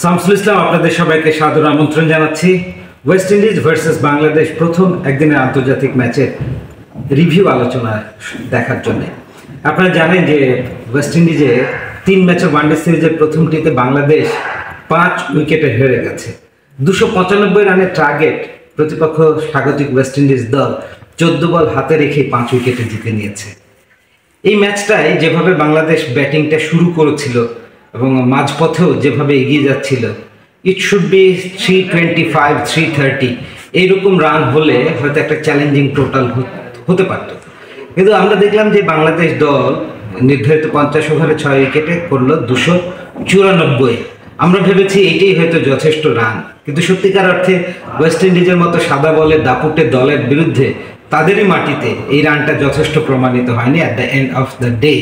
শামসুল ইসলাম আপনাদের সবাইকে সাদর আমন্ত্রণ জানাচ্ছি। ওয়েস্ট ইন্ডিজ ভার্সেস বাংলাদেশ প্রথম একদিনের আন্তর্জাতিক ম্যাচের রিভিউ আলোচনা দেখার জন্য। আপনারা জানেন যে ওয়েস্ট ইন্ডিজে 3 ম্যাচের ওয়ানডে সিরিজের প্রথমটিতে বাংলাদেশ 5 উইকেটে হেরে গেছে। 295 রানের টার্গেট প্রতিপক্ষ স্বাগতিক ওয়েস্ট ইন্ডিজ দল 14 বল হাতে রেখে 5 উইকেটে জিতে নিয়েছে। এই ম্যাচটায় যেভাবে বাংলাদেশ ব্যাটিংটা শুরু করেছিল এবং মাঝপথেও যেভাবে এগিয়ে যাচ্ছিল, ইট শুড বি 325 330 এইরকম রান হলে হয়তো একটা চ্যালেঞ্জিং টোটাল হতে পারত। কিন্তু আমরা দেখলাম যে বাংলাদেশ দল নির্ধারিত 50 ওভারে 6 উইকেটে করলো 294। আমরা ভেবেছি এইটাই হয়তো যথেষ্ট রান, কিন্তু সত্যিকার অর্থে ওয়েস্ট ইন্ডিজের মতো সাদা বলে দাপুটে দলের বিরুদ্ধে তাদেরই মাটিতে এই রানটা যথেষ্ট প্রমাণিত হয়নি। At the end of the day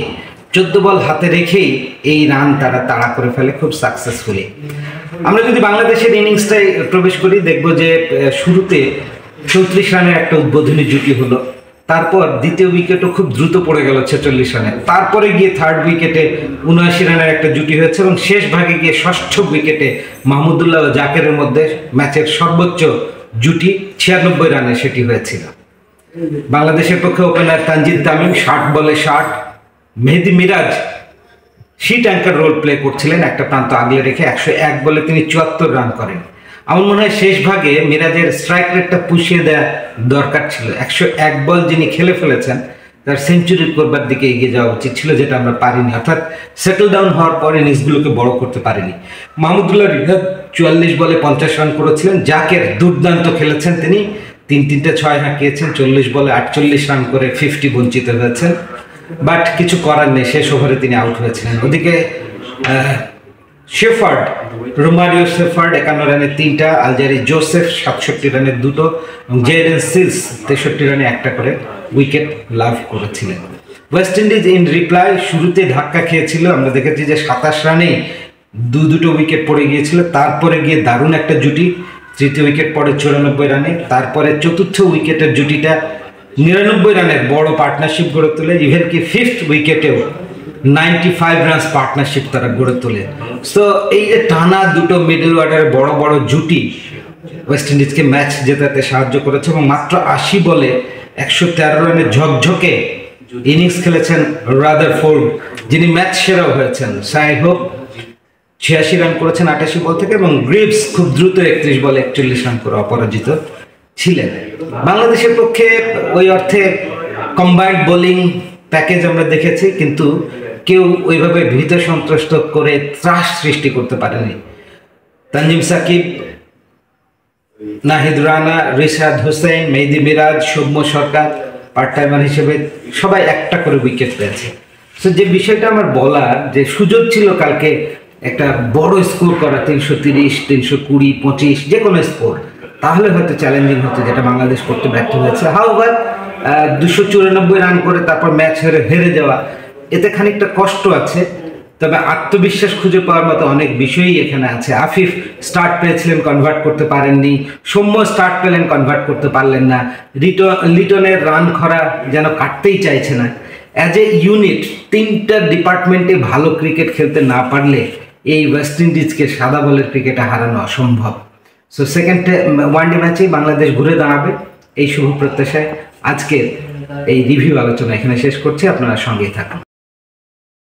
14 বল হাতে রেখেই এই রান তারা তাড়া করে ফেলে খুব সাকসেসফুলি। আমরা যদি বাংলাদেশের ইনিংসটায় প্রবেশ করি, দেখবো যে শুরুতে 34 রানের একটা উদ্বোধনী জুটি হলো, তারপর দ্বিতীয় উইকেটও খুব দ্রুত পড়ে গেল 46 রানে, তারপরে গিয়ে থার্ড উইকেটে 79 রানের একটা জুটি হয়েছে এবং শেষ ভাগে গিয়ে ষষ্ঠ উইকেটে মাহমুদুল্লাহ ও জাকেরের মধ্যে ম্যাচের সর্বোচ্চ জুটি 96 রানে সেটি হয়েছিল। বাংলাদেশের পক্ষে ওপেনার তানজিদ তামিম 60 বলে 60, Mehedi Miraz sheet anchor role play করছিলেন, একটা প্রান্ত আগলে রেখে 101 বলে তিনি 74 রান করেন। আমার মনে হয় শেষ ভাগে মিরাজের স্ট্রাইক রেটটা পুষিয়ে দেওয়া দরকার ছিল। 101 বল যিনি খেলে ফেলেছেন তার সেঞ্চুরি করবার দিকে এগিয়ে যাওয়া উচিত ছিল, যেটা আমরা পারিনি, অর্থাৎ সেটেল ডাউন হওয়ার পর ইনিংসগুলোকে বড় করতে পারিনি। মাহমুদুল্লাহ রিয়াদ 44 বলে 50 রান করেছিলেন। জাকের দুর্দান্ত খেলেছেন, তিনি 3-3টে 6 হাঁকিয়েছেন, 40 বলে 48 রান করে 50 বঞ্চিত হয়েছেন, বাট কিছু করার নেই, শেষ ওভারে তিনি আউট হয়েছিলেন। ওদিকে শেফার্ড, রোমারিও শেফার্ড 51 রানে 3টা, আলজারি জোসেফ 67 রানে 2টো এবং জেডেন সিলস 63 রানে একটা করে উইকেট লাভ করেছিলেন। ওয়েস্ট ইন্ডিজ ইন রিপ্লাই শুরুতে ধাক্কা খেয়েছিল, আমরা দেখেছি যে 27 রানেই দুটো উইকেট পড়ে গিয়েছিল, তারপরে গিয়ে দারুণ একটা জুটি, তৃতীয় উইকেট পড়ে 94 রানে, তারপরে চতুর্থ উইকেটের জুটিটা 99 রানের বড় পার্টনারশিপ গড়ে তোলে, ইভেন কি ফিফথ উইকেটেও 95 রানস পার্টনারশিপ তারা গড়ে তোলে। সো এই যে টানা দুটো মিডল অর্ডারের বড় বড় জুটি ওয়েস্ট ইন্ডিজকে ম্যাচ জেতাতে সাহায্য করেছে এবং মাত্র 80 বলে 113 রানের ঝকঝকে ইনিংস খেলেছেন রাদারফোর্ড, যিনি ম্যাচ সেরাও হয়েছেন। সাই হোপ 86 রান করেছেন 88 বল থেকে এবং গ্রিভস খুব দ্রুত 31 বলে 41 রান করে অপরাজিত ছিলেন। বাংলাদেশের পক্ষে ওই অর্থে কম্বাইন্ড বোলিং প্যাকেজ আমরা দেখেছি, কিন্তু কেউ ওইভাবে ভীত সন্ত্রস্ত করে ত্রাস সৃষ্টি করতে পারেনি। তানজিম সাকিব, নাহিদ রানা, রিশাদ হোসেন, মেহেদি মিরাজ, সৌম্য সরকার পার্ট টাইমার হিসেবে সবাই একটা করে উইকেট পেয়েছে। সো যে বিষয়টা আমার বলার, যে সুযোগ ছিল কালকে একটা বড় স্কোর করা, 330, 320, 25 যে কোনো স্কোর, তাহলে হয়তো চ্যালেঞ্জিং হতো, যেটা বাংলাদেশ করতে ব্যর্থ হয়েছে। হাউএভার 294 রান করে তারপর ম্যাচ হেরে যাওয়া, এতে খানিকটা কষ্ট আছে, তবে আত্মবিশ্বাস খুঁজে পাওয়ার মতো অনেক বিষয়ই এখানে আছে। আফিফ স্টার্ট পেয়েছিলেন, কনভার্ট করতে পারেননি। সৌম্য স্টার্ট পেলেন, কনভার্ট করতে পারলেন না। লিটনের রান খরা যেন কাটতেই চাইছে না। অ্যাজ এ ইউনিট 3টা ডিপার্টমেন্টে ভালো ক্রিকেট খেলতে না পারলে এই ওয়েস্ট ইন্ডিজকে সাদা বলের ক্রিকেটে হারানো অসম্ভব। সো সেকেন্ড ওয়ানডে ম্যাচেই বাংলাদেশ ঘুরে দাঁড়াবে, এই শুভ প্রত্যাশায় আজকের এই রিভিউ আলোচনা এখানে শেষ করছি। আপনারা সঙ্গেই থাকুন।